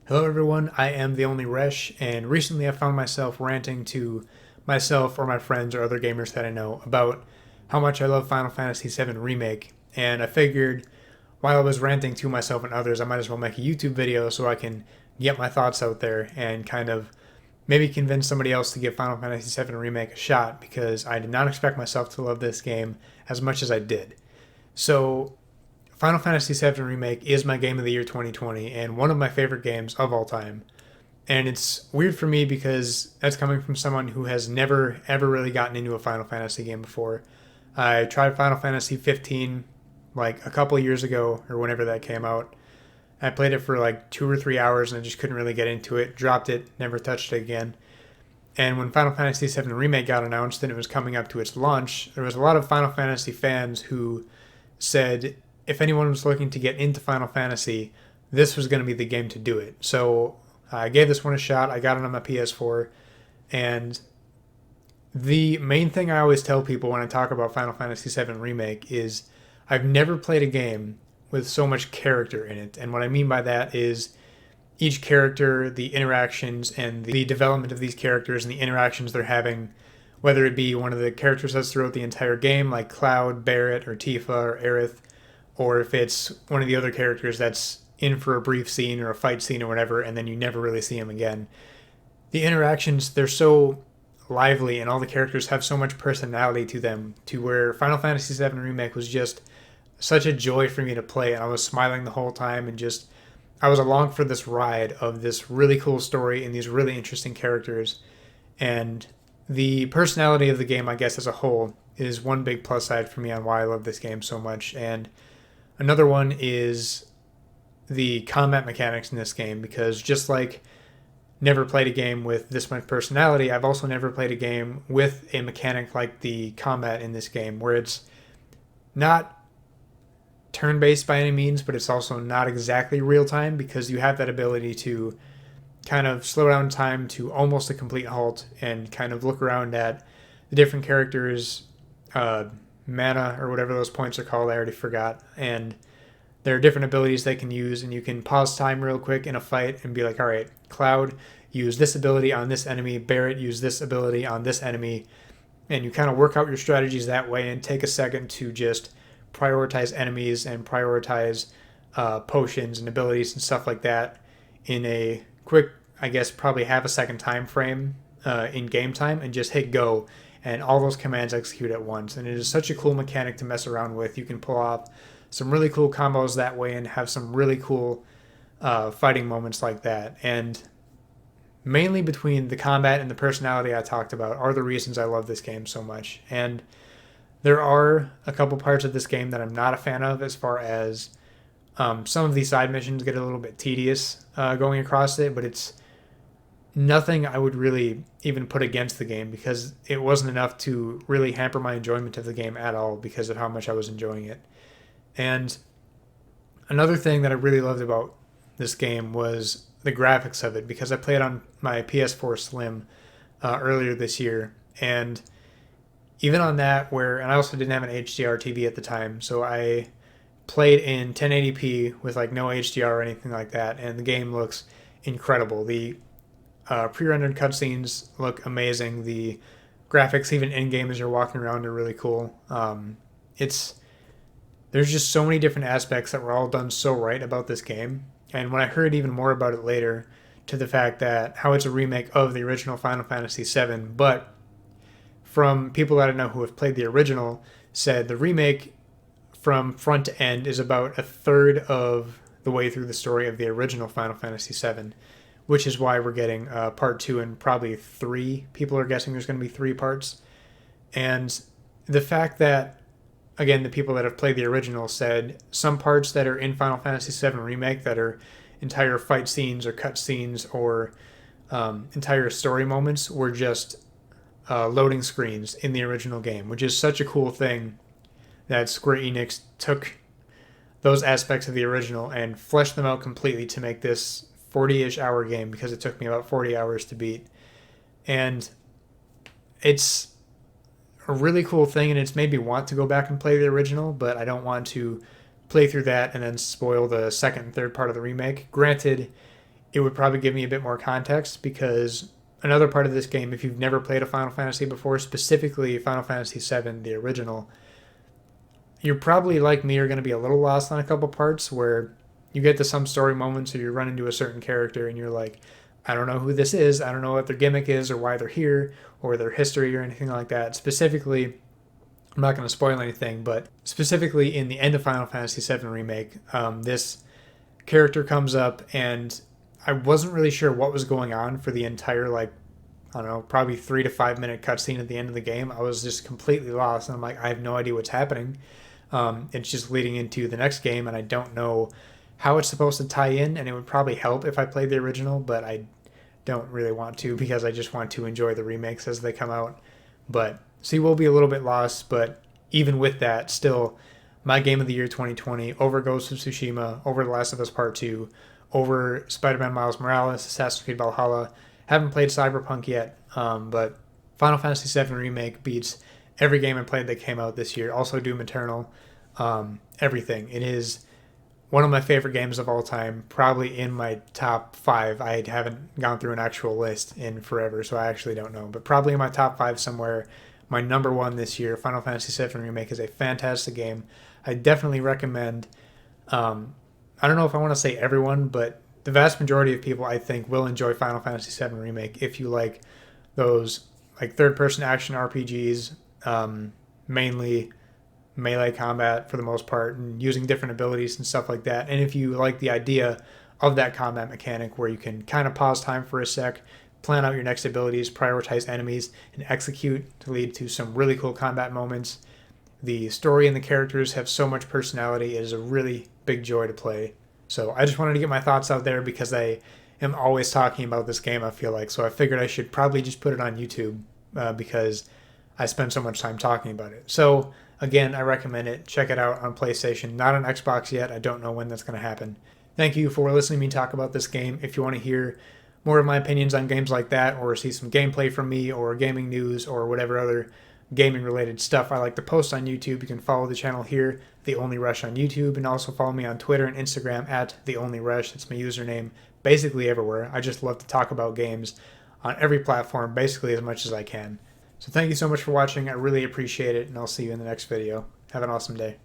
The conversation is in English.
Hello everyone, I am the only Resh, and recently I found myself ranting to myself or my friends or other gamers that I know about how much I love Final Fantasy VII Remake, and I figured while I was ranting to myself and others, I might as well make a YouTube video so I can get my thoughts out there and kind of maybe convince somebody else to give Final Fantasy VII Remake a shot because I did not expect myself to love this game as much as I did. So Final Fantasy VII Remake is my game of the year 2020 and one of my favorite games of all time. And it's weird for me because that's coming from someone who has never ever really gotten into a Final Fantasy game before. I tried Final Fantasy 15 like a couple of years ago or whenever that came out. I played it for like 2 or 3 hours and I just couldn't really get into it. Dropped it, never touched it again. And when Final Fantasy VII Remake got announced and it was coming up to its launch, there was a lot of Final Fantasy fans who said if anyone was looking to get into Final Fantasy, this was going to be the game to do it. So I gave this one a shot. I got it on my PS4. And the main thing I always tell people when I talk about Final Fantasy VII Remake is I've never played a game with so much character in it. And what I mean by that is each character, the interactions, and the development of these characters and the interactions they're having, whether it be one of the characters that's throughout the entire game, like Cloud, Barrett, or Tifa, or Aerith, or if it's one of the other characters that's in for a brief scene or a fight scene or whatever, and then you never really see him again. The interactions, they're so lively, and all the characters have so much personality to them, to where Final Fantasy VII Remake was just such a joy for me to play, and I was smiling the whole time, and just, I was along for this ride of this really cool story and these really interesting characters. And the personality of the game, I guess, as a whole, is one big plus side for me on why I love this game so much. And another one is the combat mechanics in this game, because just like never played a game with this much personality, I've also never played a game with a mechanic like the combat in this game, where it's not turn-based by any means, but it's also not exactly real-time, because you have that ability to kind of slow down time to almost a complete halt and kind of look around at the different characters' mana or whatever those points are called. I already forgot. And there are different abilities they can use, and you can pause time real quick in a fight and be like, all right, Cloud, use this ability on this enemy, Barrett, use this ability on this enemy, and you kind of work out your strategies that way and take a second to just prioritize enemies and prioritize potions and abilities and stuff like that in a quick, I guess, probably half a second time frame in game time, and just hit go, and all those commands execute at once. And it is such a cool mechanic to mess around with. You can pull off some really cool combos that way and have some really cool fighting moments like that. And mainly between the combat and the personality I talked about are the reasons I love this game so much. And there are a couple parts of this game that I'm not a fan of, as far as some of these side missions get a little bit tedious going across it, but it's nothing I would really even put against the game, because it wasn't enough to really hamper my enjoyment of the game at all because of how much I was enjoying it. And another thing that I really loved about this game was the graphics of it, because I played on my PS4 Slim earlier this year, and even on that, and I also didn't have an HDR TV at the time, so I played in 1080p with like no HDR or anything like that, and the game looks incredible. The pre-rendered cutscenes look amazing. The graphics, even in-game as you're walking around, are really cool. It's There's just so many different aspects that were all done so right about this game. And when I heard even more about it later, to the fact that how it's a remake of the original Final Fantasy VII, but from people that I know who have played the original, said the remake from front to end is about a third of the way through the story of the original Final Fantasy VII, which is why we're getting part two and probably three. People are guessing there's going to be three parts. And the fact that, again, the people that have played the original said some parts that are in Final Fantasy VII Remake that are entire fight scenes or cut scenes or entire story moments were just loading screens in the original game, which is such a cool thing that Square Enix took those aspects of the original and fleshed them out completely to make this 40-ish hour game, because it took me about 40 hours to beat. And it's a really cool thing, and it's made me want to go back and play the original, but I don't want to play through that and then spoil the second and third part of the remake. Granted, it would probably give me a bit more context, because another part of this game, if you've never played a Final Fantasy before, specifically Final Fantasy VII, the original, you're probably like me, are going to be a little lost on a couple parts where you get to some story moments or you run into a certain character and you're like, I don't know who this is. I don't know what their gimmick is or why they're here or their history or anything like that. Specifically, I'm not going to spoil anything, but specifically in the end of Final Fantasy VII Remake, this character comes up and I wasn't really sure what was going on for the entire, like, I don't know, probably 3 to 5 minute cutscene at the end of the game. I was just completely lost, and I'm like, I have no idea what's happening. It's just leading into the next game, and I don't know how it's supposed to tie in, and it would probably help if I played the original, but I don't really want to, because I just want to enjoy the remakes as they come out. But so you will be a little bit lost, but even with that, still, my game of the year 2020 over Ghost of Tsushima, over The Last of Us Part 2, over Spider-Man Miles Morales, Assassin's Creed Valhalla. Haven't played Cyberpunk yet, but Final Fantasy VII Remake beats every game I played that came out this year. Also Doom Eternal, everything. It is one of my favorite games of all time, probably in my top 5. I haven't gone through an actual list in forever, so I actually don't know, but probably in my top 5 somewhere. My number 1 this year, Final Fantasy VII Remake, is a fantastic game. I definitely recommend. I don't know if I want to say everyone, but the vast majority of people, I think, will enjoy Final Fantasy VII Remake if you like those, like, third-person action RPGs, mainly melee combat for the most part, and using different abilities and stuff like that. And if you like the idea of that combat mechanic where you can kind of pause time for a sec, plan out your next abilities, prioritize enemies, and execute to lead to some really cool combat moments. The story and the characters have so much personality. It is a really big joy to play. So I just wanted to get my thoughts out there because I am always talking about this game, I feel like. So I figured I should probably just put it on YouTube because I spend so much time talking about it. So again, I recommend it. Check it out on PlayStation. Not on Xbox yet. I don't know when that's going to happen. Thank you for listening to me talk about this game. If you want to hear more of my opinions on games like that, or see some gameplay from me, or gaming news, or whatever other gaming related stuff I like to post on YouTube, you can follow the channel here, The Only Rush, on YouTube, and also follow me on Twitter and Instagram at The Only Rush. That's my username basically everywhere. I just love to talk about games on every platform basically as much as I can. So thank you so much for watching. I really appreciate it, and I'll see you in the next video. Have an awesome day.